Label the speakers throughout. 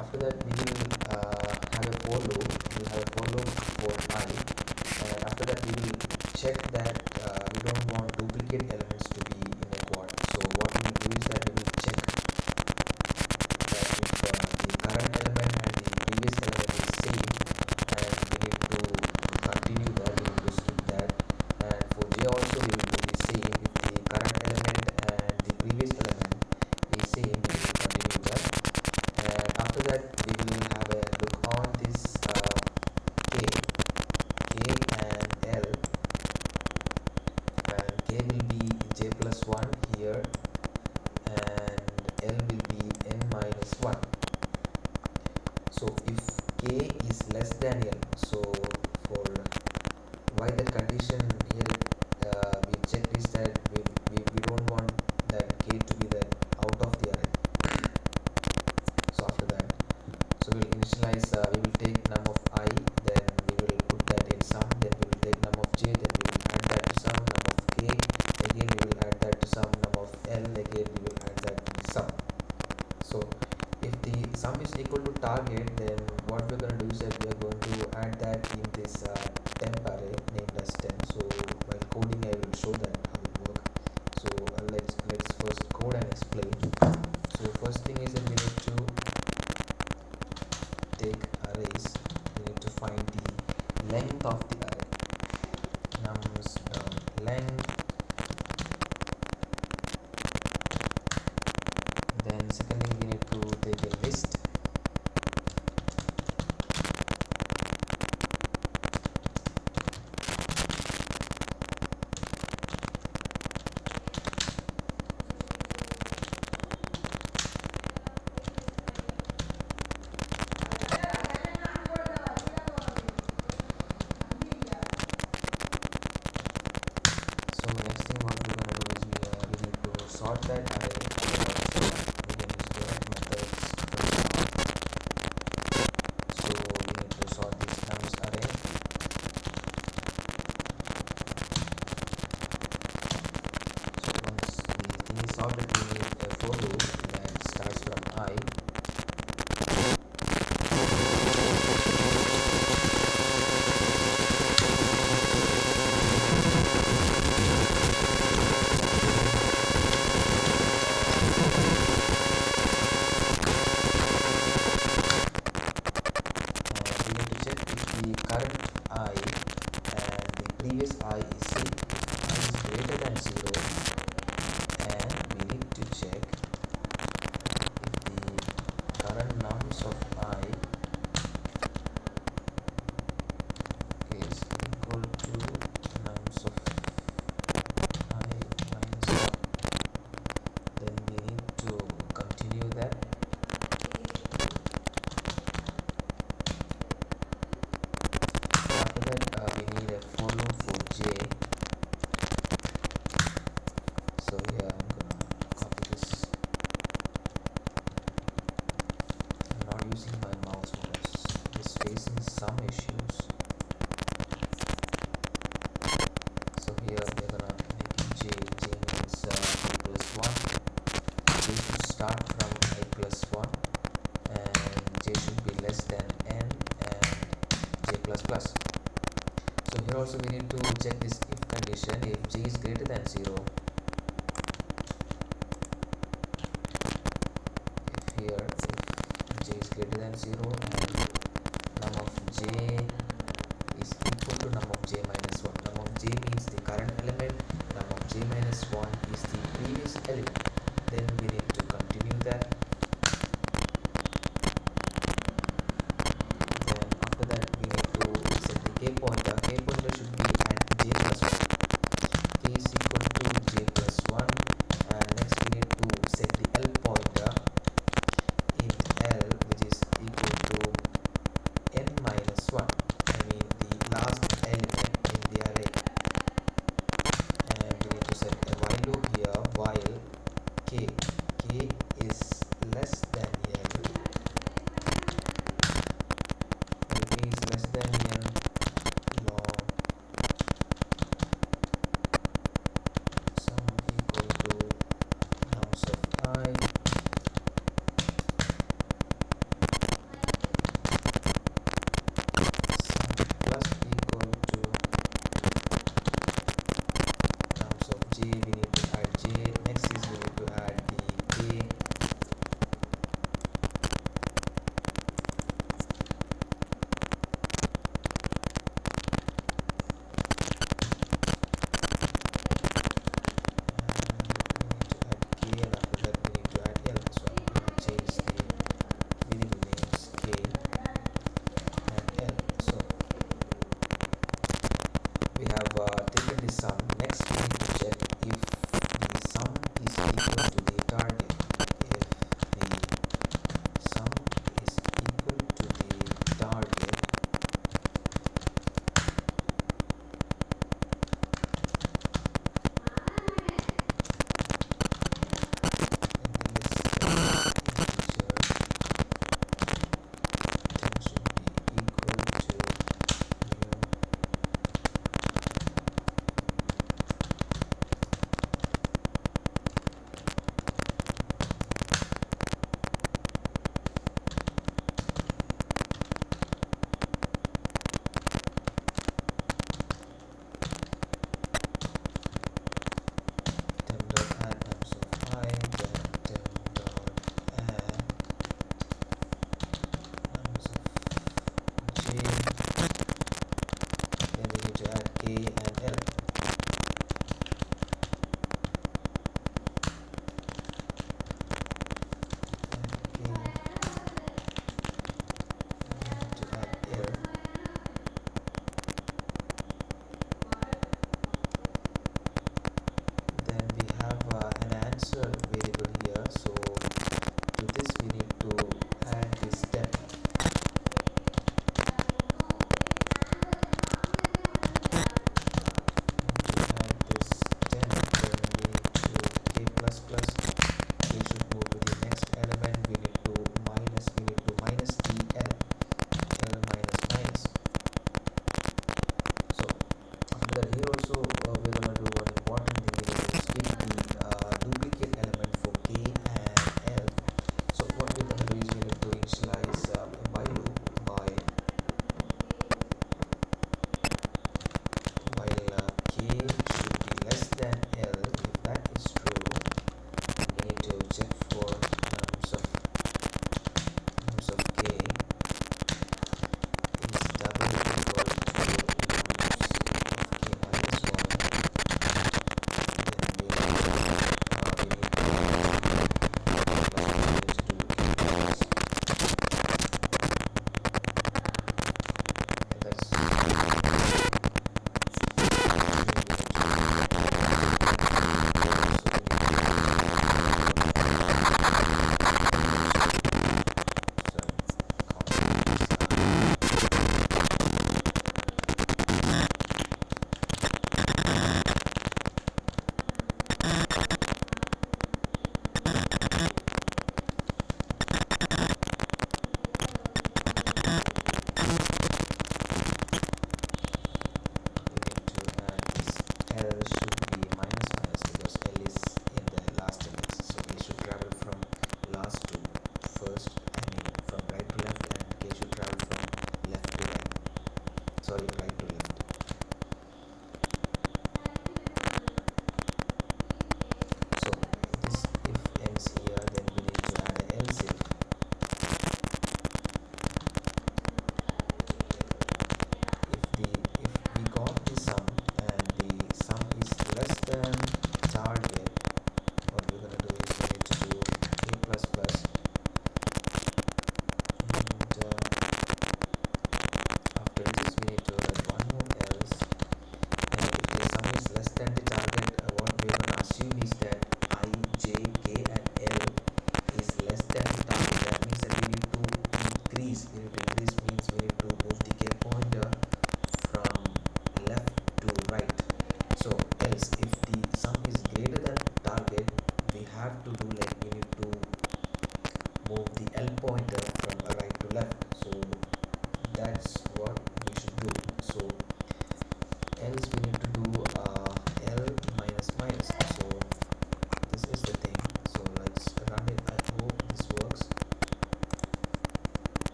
Speaker 1: after that we will have a for loop. We will have a for loop for I, and after that we will check that we don't want duplicate elements to be in a quad. So what we will do is that we will check that if the current element and the previous element is same, and we need to continue that, we need to skip that. And for j also we will do the same. If the current element and the previous element is same, we will continue that. And after that we will have a look on this k and l, and k will be j plus 1 here, and l will be n minus 1. So if k is less than l, so for why that condition here we checked is that we don't want that k to be that out of the array. So after that, so we will initialize, we will take num of I, then we will put that in sum, then we will take num of j, then we will add that to sum, num of k, again we will add that to sum, num of l, again we will add that to sum. So if the sum is equal to target, then what we're going to do is that we are going to add that in this temp array named as temp. So while coding I will show that how it works. So let's first code and explain. So first thing is that we need to take arrays. We need to find the length of the array. Nums length. Then secondly we need to take a list. So next thing what we're going to do is we need to sort that array. We can use direct methods for sort. So we need to sort this nums array. So once the thing is sorted, we need a for loop that starts from I. We need to check if the current I and the previous I is same. If I is greater than 0, and we need to check if the current nums of I is equal to nums of I minus 1, then we need to continue that. After that we need a for loop for j. So here I'm gonna copy this. I'm not using my mouse because it's facing some issues. So here we're gonna make j means I plus 1. J should start from I plus 1, and j should be less than n and j plus plus. So here also we need to check this if condition. If j is greater than 0, if j is greater than 0 and num of j is equal to num of j minus 1. Num of j means the current element, num of j minus 1 is the previous element. Then we need to continue that. Then after that we need to set the k pointer. K pointer should be at j plus 1. K is equal to j plus 1, and next we need to set the l pointer int l, which is equal to n minus 1.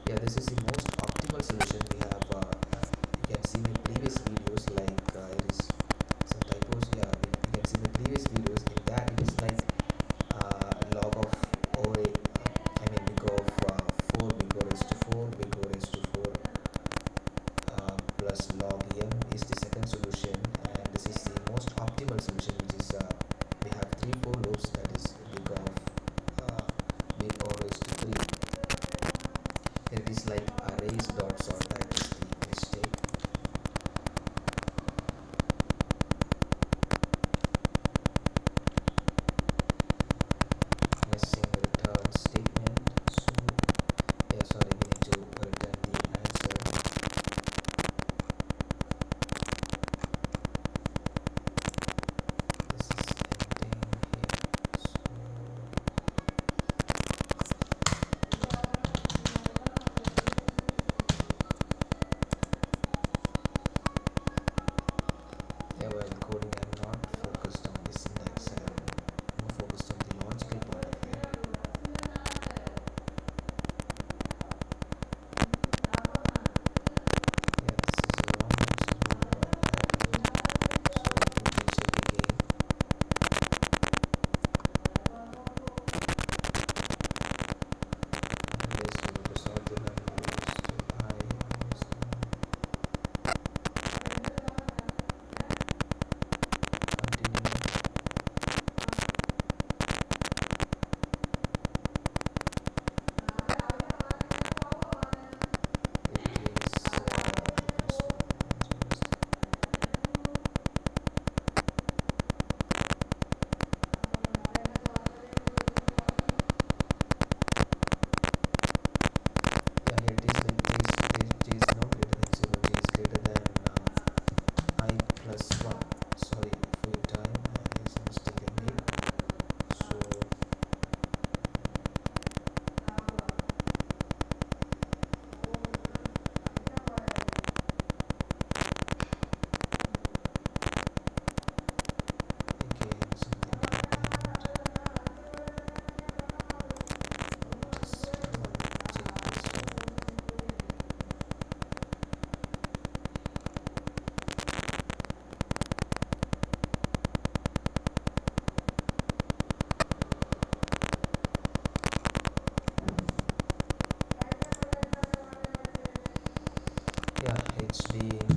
Speaker 1: Yeah, this is the most optimal solution we have. You can see my previous videos, like it is some typos. Yeah, you can see my previous videos. In that, it is like log of OA. I mean, big of 4 big O raised to 4 big O raised to 4 plus log m is the second solution, and this is the most optimal solution, which is we have 3 4 loops, that is big of big O raised to 3. Here it is like arrays dot sort, that is the mistake. Missing return statement. So yeah, sorry, we need to return the answer. This is ending here. So yeah, while coding, I'm not focused on the syntax. I'm more focused on the logical part of it. Yeah, this is wrong. So quickly check again. Yes, you to solve the numbers to I minus continue. It is this one. Yeah, here it is like this j is not greater than 0, j is greater than I plus 1. Sorry for your time, there's a mistake I made. So again something happened. Just one check this stuff. Yeah, it's being